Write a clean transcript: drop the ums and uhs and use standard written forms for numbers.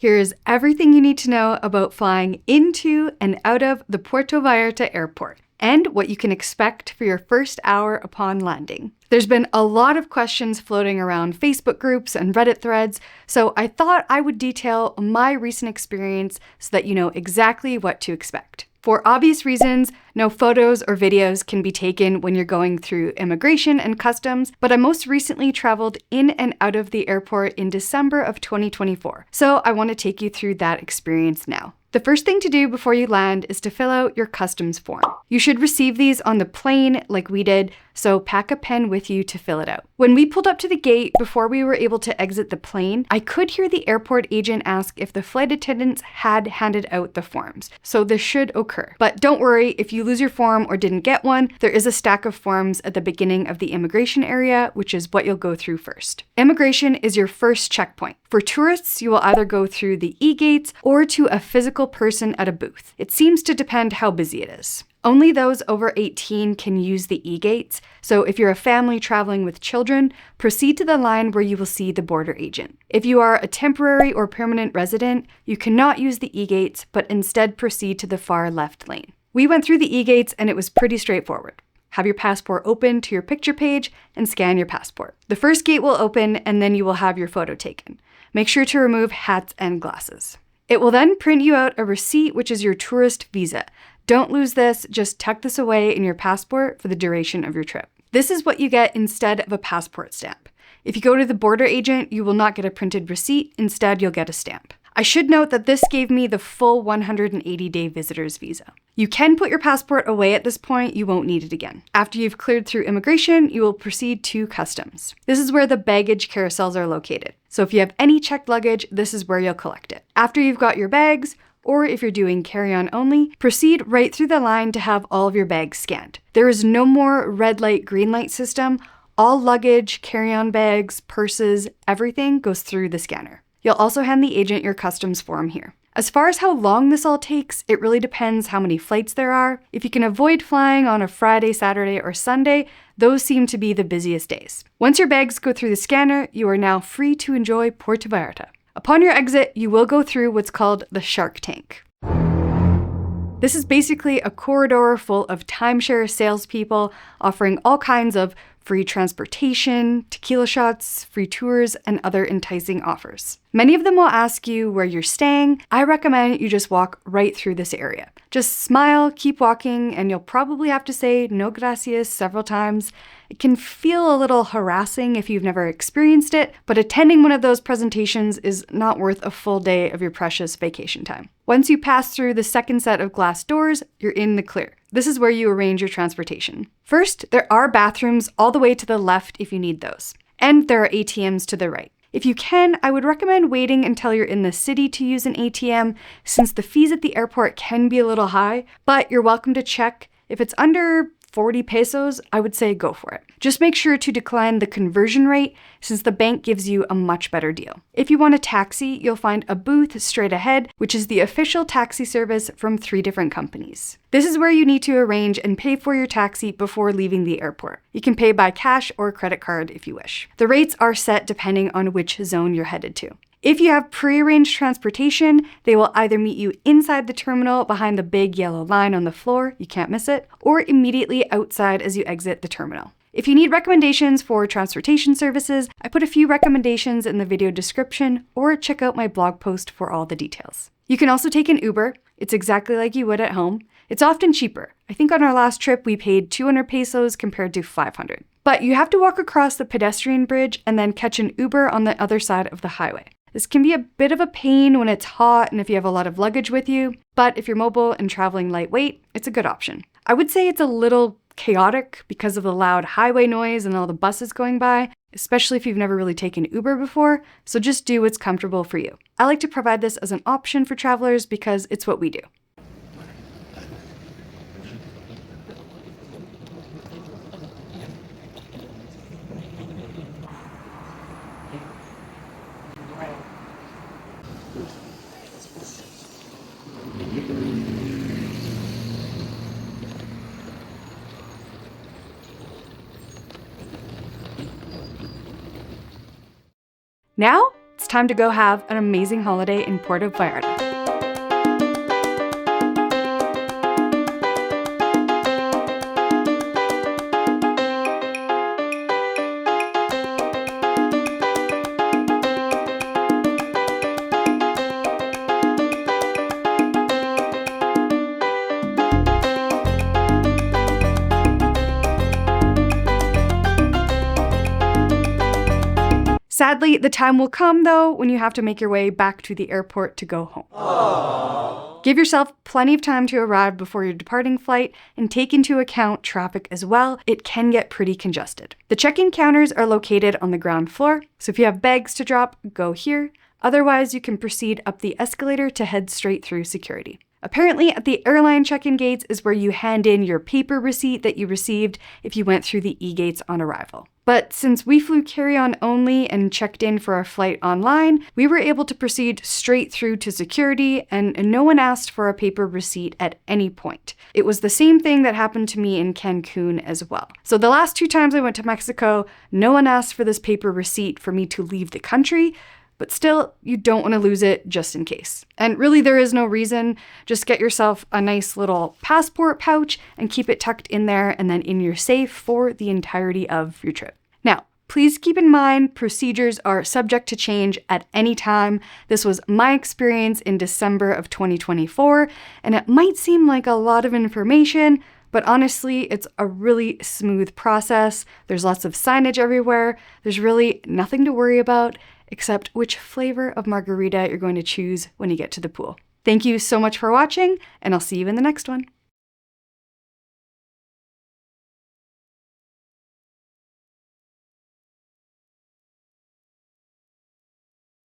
Here's everything you need to know about flying into and out of the Puerto Vallarta airport, and what you can expect for your first hour upon landing. There's been a lot of questions floating around Facebook groups and Reddit threads, so I thought I would detail my recent experience so that you know exactly what to expect. For obvious reasons, no photos or videos can be taken when you're going through immigration and customs, but I most recently traveled in and out of the airport in December of 2024, so I want to take you through that experience now. The first thing to do before you land is to fill out your customs form. You should receive these on the plane like we did, so pack a pen with you to fill it out. When we pulled up to the gate, before we were able to exit the plane, I could hear the airport agent ask if the flight attendants had handed out the forms, so this should occur. But don't worry, if you lose your form or didn't get one, there is a stack of forms at the beginning of the immigration area, which is what you'll go through first. Immigration is your first checkpoint. For tourists, you will either go through the e-gates or to a physical person at a booth. It seems to depend how busy it is. Only those over 18 can use the e-gates, so if you're a family traveling with children, proceed to the line where you will see the border agent. If you are a temporary or permanent resident, you cannot use the e-gates, but instead proceed to the far left lane. We went through the e-gates and it was pretty straightforward. Have your passport open to your picture page and scan your passport. The first gate will open and then you will have your photo taken. Make sure to remove hats and glasses. It will then print you out a receipt, which is your tourist visa. Don't lose this, just tuck this away in your passport for the duration of your trip. This is what you get instead of a passport stamp. If you go to the border agent, you will not get a printed receipt, instead you'll get a stamp. I should note that this gave me the full 180-day visitor's visa. You can put your passport away at this point, you won't need it again. After you've cleared through immigration, you will proceed to customs. This is where the baggage carousels are located. So if you have any checked luggage, this is where you'll collect it. After you've got your bags, or if you're doing carry-on only, proceed right through the line to have all of your bags scanned. There is no more red light, green light system. All luggage, carry-on bags, purses, everything goes through the scanner. You'll also hand the agent your customs form here. As far as how long this all takes, it really depends how many flights there are. If you can avoid flying on a Friday, Saturday, or Sunday, those seem to be the busiest days. Once your bags go through the scanner, you are now free to enjoy Puerto Vallarta. Upon your exit, you will go through what's called the Shark Tank. This is basically a corridor full of timeshare salespeople offering all kinds of free transportation, tequila shots, free tours, and other enticing offers. Many of them will ask you where you're staying. I recommend you just walk right through this area. Just smile, keep walking, and you'll probably have to say no gracias several times. It can feel a little harassing if you've never experienced it, but attending one of those presentations is not worth a full day of your precious vacation time. Once you pass through the second set of glass doors, you're in the clear. This is where you arrange your transportation. First, there are bathrooms all the way to the left if you need those. And there are ATMs to the right. If you can, I would recommend waiting until you're in the city to use an ATM, since the fees at the airport can be a little high, but you're welcome to check. If it's under 40 pesos, I would say go for it. Just make sure to decline the conversion rate, since the bank gives you a much better deal. If you want a taxi, you'll find a booth straight ahead, which is the official taxi service from 3 different companies. This is where you need to arrange and pay for your taxi before leaving the airport. You can pay by cash or credit card if you wish. The rates are set depending on which zone you're headed to. If you have pre-arranged transportation, they will either meet you inside the terminal behind the big yellow line on the floor, you can't miss it, or immediately outside as you exit the terminal. If you need recommendations for transportation services, I put a few recommendations in the video description, or check out my blog post for all the details. You can also take an Uber. It's exactly like you would at home. It's often cheaper. I think on our last trip we paid 200 pesos compared to 500. But you have to walk across the pedestrian bridge and then catch an Uber on the other side of the highway. This can be a bit of a pain when it's hot and if you have a lot of luggage with you, but if you're mobile and traveling lightweight, it's a good option. I would say it's a little chaotic because of the loud highway noise and all the buses going by, especially if you've never really taken Uber before, so just do what's comfortable for you. I like to provide this as an option for travelers because it's what we do. Now, It's time to go have an amazing holiday in Puerto Vallarta. Sadly, the time will come, though, when you have to make your way back to the airport to go home. Aww. Give yourself plenty of time to arrive before your departing flight and take into account traffic as well. It can get pretty congested. The check-in counters are located on the ground floor, so if you have bags to drop, go here. Otherwise, you can proceed up the escalator to head straight through security. Apparently, at the airline check-in gates is where you hand in your paper receipt that you received if you went through the e-gates on arrival. But since we flew carry-on only and checked in for our flight online, we were able to proceed straight through to security, and no one asked for a paper receipt at any point. It was the same thing that happened to me in Cancun as well. So the last 2 times I went to Mexico, no one asked for this paper receipt for me to leave the country, but still, you don't want to lose it just in case. And really, there is no reason. Just get yourself a nice little passport pouch and keep it tucked in there and then in your safe for the entirety of your trip. Now, please keep in mind, procedures are subject to change at any time. This was my experience in December of 2024, and it might seem like a lot of information, but honestly, it's a really smooth process. There's lots of signage everywhere. There's really nothing to worry about, except which flavor of margarita you're going to choose when you get to the pool. Thank you so much for watching, and I'll see you in the next one.